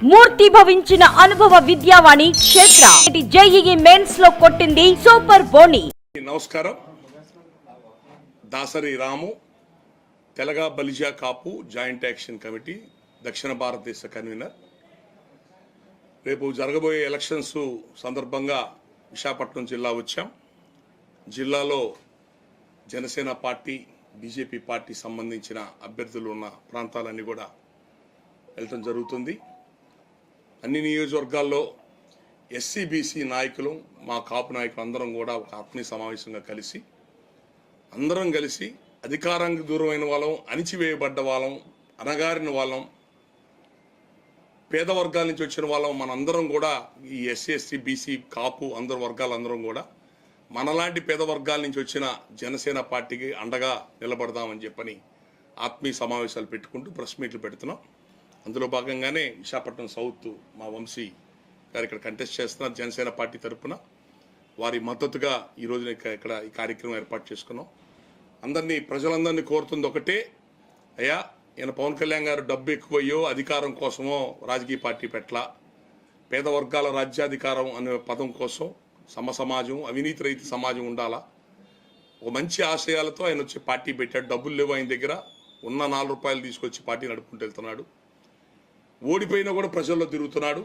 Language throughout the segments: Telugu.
మూర్తి భవించిన అనుభవ విద్యావాణి క్షేత్ర జేఈఈ మెయిన్స్ లో కొట్టింది సూపర్ బోని. నమస్కారం. దాసరి రాము, తెలగా బలిజా కాపు జాయింట్ యాక్షన్ కమిటీ దక్షిణ భారతదేశ కన్వీనర్. రేపు జరగబోయే ఎలక్షన్స్ సందర్భంగా విశాఖపట్నం జిల్లా వచ్చాం. జిల్లాలో జనసేన పార్టీ, బీజేపీ పార్టీ సంబంధించిన అభ్యర్థులు ఉన్న ప్రాంతాలన్నీ కూడా వెళ్ళటం జరుగుతుంది. అన్ని నియోజకవర్గాల్లో ఎస్సీ బీసీ నాయకులు, మా కాపు నాయకులు అందరం కూడా ఒక ఆత్మీయ సమావేశంగా అందరం కలిసి అధికారానికి దూరమైన వాళ్ళం, అణిచివేయబడ్డ వాళ్ళం, అనగారిన వాళ్ళం, పేద వర్గాల నుంచి వచ్చిన వాళ్ళం మనందరం కూడా ఈ ఎస్సీ ఎస్టీ బీసీ కాపు అందరు వర్గాలందరం కూడా మనలాంటి పేద వర్గాల నుంచి వచ్చిన జనసేన పార్టీకి అండగా నిలబడదామని చెప్పని ఆత్మీయ సమావేశాలు పెట్టుకుంటూ ప్రెస్ మీట్లు పెడుతున్నాం. అందులో భాగంగానే విశాఖపట్నం సౌత్ మా వంశీ గారు ఇక్కడ కంటెస్ట్ చేస్తున్నారు జనసేన పార్టీ తరఫున. వారి మద్దతుగా ఈరోజు ఇక్కడ ఈ కార్యక్రమం ఏర్పాటు చేసుకున్నాం. ప్రజలందరినీ కోరుతుంది ఒకటే, అయ్యా ఈయన పవన్ కళ్యాణ్ గారు డబ్బు ఎక్కువయ్యో అధికారం కోసమో రాజకీయ పార్టీ పెట్టలా, పేద వర్గాల రాజ్యాధికారం అనే పదం కోసం సమాజం, అవినీతి రహిత సమాజం ఉండాలా, ఒక మంచి ఆశయాలతో ఆయన వచ్చి పార్టీ పెట్టాడు. డబ్బులు లేవు ఆయన దగ్గర, ఉన్న 4 రూపాయలు తీసుకొచ్చి పార్టీ నడుపుకుంటూ వెళ్తున్నాడు. ఓడిపోయినా కూడా ప్రజల్లో తిరుగుతున్నాడు.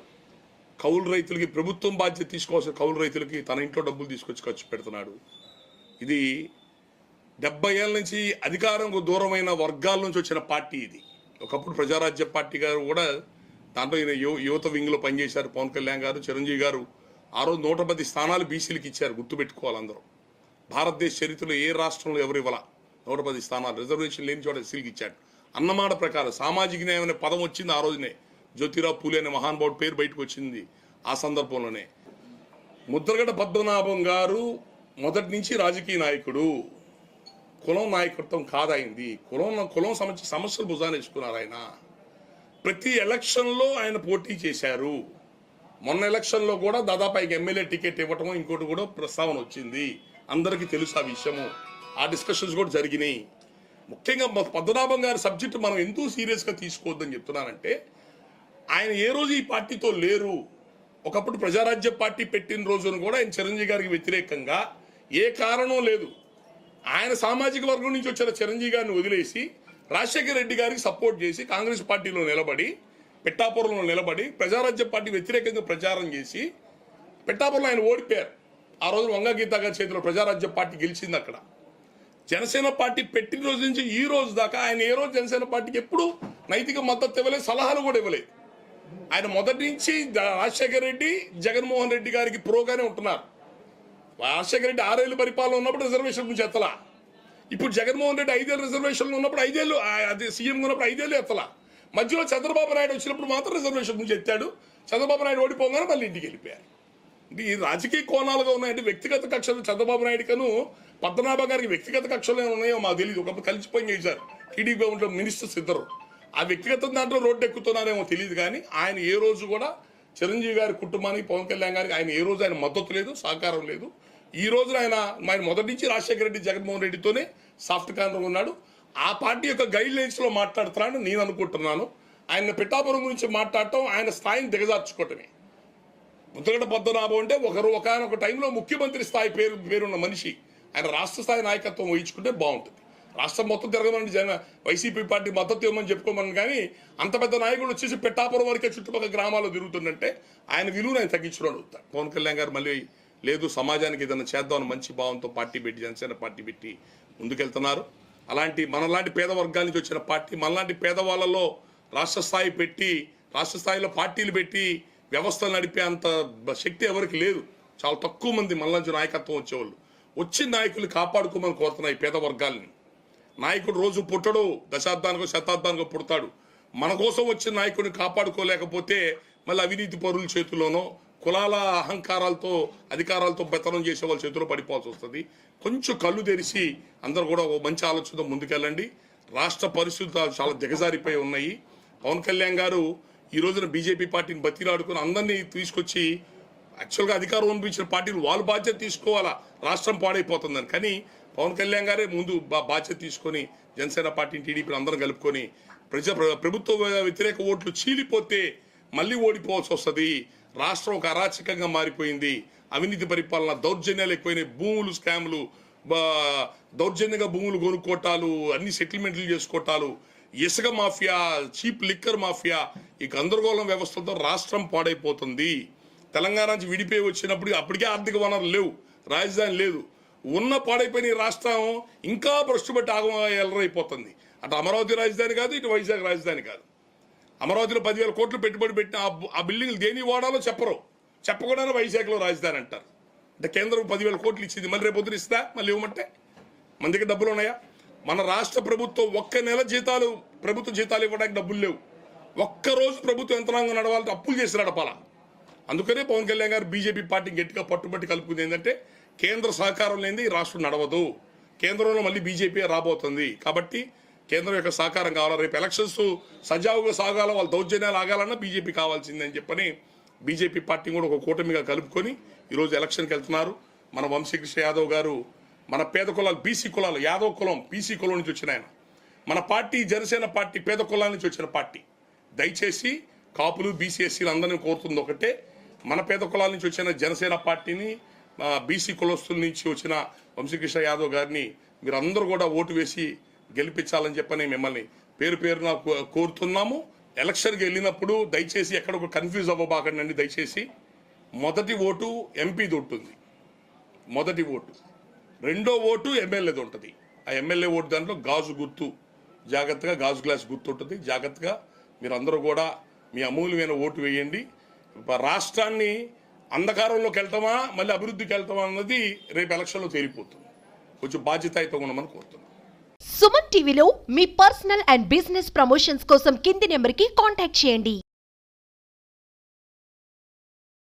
కౌలు రైతులకి ప్రభుత్వం బాధ్యత తీసుకోవాల్సిన కౌలు రైతులకి తన ఇంట్లో డబ్బులు తీసుకొచ్చి ఖర్చు పెడుతున్నాడు. ఇది 70 ఏళ్ళ నుంచి అధికారంకు దూరమైన వర్గాల నుంచి వచ్చిన పార్టీ ఇది. ఒకప్పుడు ప్రజారాజ్య పార్టీ గారు కూడా దాంట్లో యువత వింగ్లో పనిచేశారు. పవన్ కళ్యాణ్ గారు, చిరంజీవి గారు ఆ రోజు 110 స్థానాలు బీసీలకు ఇచ్చారు. గుర్తుపెట్టుకోవాలి అందరూ. భారతదేశ చరిత్రలో ఏ రాష్ట్రంలో ఎవరు ఇవ్వాల 110 స్థానాలు, రిజర్వేషన్ లేని చోట ఎస్సీలకు ఇచ్చాడు. అన్నమాట ప్రకారం సామాజిక న్యాయం అనే పదం వచ్చింది ఆ రోజునే. జ్యోతిరావు పూలే అనే మహానుభావుడు పేరు బయటకు వచ్చింది ఆ సందర్భంలోనే. ముద్రగడ పద్మనాభం గారు మొదటి నుంచి రాజకీయ నాయకుడు, కులం నాయకత్వం కాదైంది. కులం సమస్యలు భుజాన్ని వేసుకున్నారు ఆయన. ప్రతి ఎలక్షన్లో ఆయన పోటీ చేశారు. మొన్న ఎలక్షన్లో కూడా దాదాపు ఎమ్మెల్యే టికెట్ ఇవ్వటము ఇంకోటి కూడా ప్రస్తావన వచ్చింది. అందరికీ తెలుసు ఆ విషయము. ఆ డిస్కషన్స్ కూడా జరిగినాయి. ముఖ్యంగా పద్మనాభం గారి సబ్జెక్టు మనం ఎందుకు సీరియస్గా తీసుకోవద్దని చెప్తున్నానంటే, ఆయన ఏ రోజు ఈ పార్టీతో లేరు. ఒకప్పుడు ప్రజారాజ్య పార్టీ పెట్టిన రోజున కూడా ఆయన చిరంజీవి గారికి వ్యతిరేకంగా ఏ కారణం లేదు. ఆయన సామాజిక వర్గం నుంచి వచ్చిన చిరంజీవి గారిని వదిలేసి రాజశేఖర రెడ్డి గారికి సపోర్ట్ చేసి కాంగ్రెస్ పార్టీలో నిలబడి, పిఠాపురంలో నిలబడి ప్రజారాజ్య పార్టీ వ్యతిరేకంగా ప్రచారం చేసి పిఠాపురంలో ఆయన ఓడిపోయారు. ఆ రోజు వంగ గీతా గారి చేతిలో ప్రజారాజ్య పార్టీ గెలిచింది. అక్కడ జనసేన పార్టీ పెట్టిన రోజు నుంచి ఈ రోజు దాకా ఆయన ఏ రోజు జనసేన పార్టీకి ఎప్పుడు నైతిక మద్దతు ఇవ్వలేదు, సలహాలు కూడా ఇవ్వలేదు. ఆయన మొదటి నుంచి రాజశేఖర రెడ్డి, జగన్మోహన్ రెడ్డి గారికి ప్రోగానే ఉంటున్నారు. రాజశేఖర రెడ్డి 6 ఏళ్ళు పరిపాలన ఉన్నప్పుడు రిజర్వేషన్ గురించి ఎత్తలా. ఇప్పుడు జగన్మోహన్ రెడ్డి 5 ఏళ్ళు రిజర్వేషన్లు ఉన్నప్పుడు 5 ఏళ్ళు అది సీఎం ఉన్నప్పుడు 5 ఏళ్ళు ఎత్తలా. మధ్యలో చంద్రబాబు నాయుడు వచ్చినప్పుడు మాత్రం రిజర్వేషన్ గురించి ఎత్తాడు. చంద్రబాబు నాయుడు ఓడిపోగానే మళ్ళీ ఇంటికి వెళ్ళిపోయారు. ఈ రాజకీయ కోణాలుగా ఉన్నాయంటే వ్యక్తిగత కక్షలు చంద్రబాబు నాయుడుకను పద్మనాభ గారికి వ్యక్తిగత కక్షలు ఉన్నాయో మాకు తెలియదు. ఒకప్పుడు కలిసిపోయి చేశారు టీడీపీ ఉంటే మినిస్టర్స్ ఇద్దరు. ఆ వ్యక్తిగత దాంట్లో రోడ్డు ఎక్కుతున్నారేమో తెలియదు. కానీ ఆయన ఏ రోజు కూడా చిరంజీవి గారి కుటుంబానికి, పవన్ కళ్యాణ్ గారికి ఆయన ఏ రోజు ఆయన మద్దతు లేదు, సహకారం లేదు. ఈ రోజున ఆయన మొదటి నుంచి రాజశేఖర రెడ్డి, జగన్మోహన్ రెడ్డితోనే సాఫ్ట్ కార్నర్ ఉన్నాడు. ఆ పార్టీ యొక్క గైడ్ లైన్స్ లో మాట్లాడుతున్నాను నేను అనుకుంటున్నాను. ఆయన పిఠాపురం గురించి మాట్లాడటం ఆయన స్థాయిని దిగజార్చుకోవటమే. ముద్రగడ పద్మనాభం అంటే ఒకనొక టైంలో ముఖ్యమంత్రి స్థాయి పేరున్న మనిషి. ఆయన రాష్ట్ర స్థాయి నాయకత్వం వహించుకుంటే బాగుంటుంది. రాష్ట్రం మొత్తం తిరగమని వైసీపీ పార్టీ మద్దతు ఇవ్వమని చెప్పుకోమని, కానీ అంత పెద్ద నాయకుడు వచ్చేసి పిఠాపురం వరకే చుట్టుపక్కల గ్రామాల్లో తిరుగుతుందంటే ఆయన విలువను ఆయన తగ్గించడం అవుతాడు. పవన్ కళ్యాణ్ గారు మళ్ళీ లేదు, సమాజానికి ఏదైనా చేద్దామని మంచి భావంతో పార్టీ పెట్టి, జనసేన పార్టీ పెట్టి ముందుకెళ్తున్నారు. మనలాంటి పేద వర్గాల నుంచి వచ్చిన పార్టీ, మనలాంటి పేదవాళ్ళలో రాష్ట్ర స్థాయి పెట్టి, రాష్ట్ర స్థాయిలో పార్టీలు పెట్టి వ్యవస్థలు నడిపే అంత శక్తి ఎవరికి లేదు. చాలా తక్కువ మంది మనలాంటి నాయకత్వం వచ్చేవాళ్ళు. వచ్చిన నాయకులు కాపాడుకోమని కోరుతున్నాయి పేద వర్గాల్ని. నాయకుడు రోజు పుట్టడు, దశాబ్దానికో శతాబ్దానికో పుడతాడు. మన కోసం వచ్చిన నాయకుడిని కాపాడుకోలేకపోతే మళ్ళీ అవినీతి పరుల చేతుల్లోనో, కులాల అహంకారాలతో, అధికారాలతో పెత్తనం చేసే వాళ్ళ చేతిలో పడిపోవాల్సి వస్తుంది. కొంచెం కళ్ళు తెరిచి అందరూ కూడా ఒక మంచి ఆలోచనతో ముందుకెళ్ళండి. రాష్ట్ర పరిస్థితులు చాలా దిగజారిపోయి ఉన్నాయి. పవన్ కళ్యాణ్ గారు ఈ రోజున బీజేపీ పార్టీని బతిలాడుకుని అందరినీ తీసుకొచ్చి యాక్చువల్గా అధికారం అనిపించిన పార్టీలు వాళ్ళు బాధ్యత తీసుకోవాలా, రాష్ట్రం పాడైపోతుందని. కానీ పవన్ కళ్యాణ్ గారే ముందు బాధ్యత తీసుకొని జనసేన పార్టీని, టీడీపీని అందరం కలుపుకొని ప్రభుత్వ వ్యతిరేక ఓట్లు చీలిపోతే మళ్ళీ ఓడిపోవాల్సి వస్తుంది. రాష్ట్రం ఒక అరాచకంగా మారిపోయింది. అవినీతి పరిపాలన, దౌర్జన్యాలు ఎక్కువైనాయి, భూములు స్కాములు, దౌర్జన్యంగా భూములు కొనుక్కోటాలు, అన్ని సెటిల్మెంట్లు చేసుకోవటాలు, ఇసుక మాఫియా, చీప్ లిక్కర్ మాఫియా, ఈ గందరగోళం వ్యవస్థలతో రాష్ట్రం పాడైపోతుంది. తెలంగాణ నుంచి విడిపోయి వచ్చినప్పుడు అప్పటికే ఆర్థిక వనరులు లేవు, రాజధాని లేదు, ఉన్న పాడైపోయిన ఈ రాష్ట్రం ఇంకా భ్రష్టుబట్టి ఎల్లరైపోతుంది. అటు అమరావతి రాజధాని కాదు, ఇటు వైజాగ్ రాజధాని కాదు. అమరావతిలో 10,000 కోట్లు పెట్టుబడి పెట్టిన ఆ బిల్డింగ్లు దేని వాడాలో చెప్పరు, చెప్పకుండానే వైజాగ్లో రాజధాని అంటారు. అంటే కేంద్రం 10,000 కోట్లు ఇచ్చింది, మళ్ళీ రేపు పొద్దున ఇస్తా, మళ్ళీ ఇవ్వమంటే మన దగ్గర డబ్బులు ఉన్నాయా? మన రాష్ట్ర ప్రభుత్వం ఒక్క నెల జీతాలు, ప్రభుత్వ జీతాలు ఇవ్వడానికి డబ్బులు లేవు. ఒక్కరోజు ప్రభుత్వం యంత్రాంగం నడవాలంటే అప్పులు చేసి నడపాలా. అందుకనే పవన్ కళ్యాణ్ గారు బీజేపీ పార్టీ గట్టిగా పట్టుబట్టి కలుపుకుంది ఏంటంటే, కేంద్ర సహకారం లేనిది ఈ రాష్ట్రం నడవదు, కేంద్రంలో మళ్ళీ బీజేపీ రాబోతుంది, కాబట్టి కేంద్రం యొక్క సహకారం కావాలా. రేపు ఎలక్షన్స్ సజావుగా సాగాల, వాళ్ళ దౌర్జన్యాలు ఆగాలన్నా బీజేపీ కావాల్సిందని చెప్పని బీజేపీ పార్టీ కూడా ఒక కూటమిగా కలుపుకొని ఈరోజు ఎలక్షన్కి వెళ్తున్నారు. మన వంశీకృష్ణ యాదవ్ గారు మన పేద కులాలు, బీసీ కులాలు, యాదవ్ కులం బీసీ కులం నుంచి వచ్చిన ఆయన. మన పార్టీ జనసేన పార్టీ పేద కులాల నుంచి వచ్చిన పార్టీ. దయచేసి కాపులు, బీసీ, ఎస్సీలు అందరినీ కోరుతుంది ఒకటే, మన పేద కులాల నుంచి వచ్చిన జనసేన పార్టీని, బీసీ కులస్తుల నుంచి వచ్చిన వంశీకృష్ణ యాదవ్ గారిని మీరందరూ కూడా ఓటు వేసి గెలిపించాలని చెప్పని మిమ్మల్ని పేరు పేరున కోరుతున్నాము. ఎలక్షన్కి వెళ్ళినప్పుడు దయచేసి ఎక్కడ ఒక కన్ఫ్యూజ్ అవ్వబాకండి. దయచేసి మొదటి ఓటు ఎంపీది ఉంటుంది, మొదటి ఓటు. రెండో ఓటు ఎమ్మెల్యేది ఉంటుంది. ఆ ఎమ్మెల్యే ఓటు దాంట్లో గాజు గుర్తు, జాగ్రత్తగా గాజు గ్లాస్ గుర్తు ఉంటుంది. జాగ్రత్తగా మీరందరూ కూడా మీ అమూల్యమైన ఓటు వేయండి. రాష్ట్రాన్ని అంధకారంలోకి వెళ్తామా మళ్ళీ అభివృద్ధికి వెళ్తామా అన్నది రేపు ఎలక్షన్లో తేలిపోతుంది. కొంచెం బాధ్యతాయుతంగా ఉండమని కోరుతున్నాం. సుమన్ టీవీలో మీ పర్సనల్ అండ్ బిజినెస్ ప్రమోషన్స్ కోసం కింది నెంబర్కి కాంటాక్ట్ చేయండి.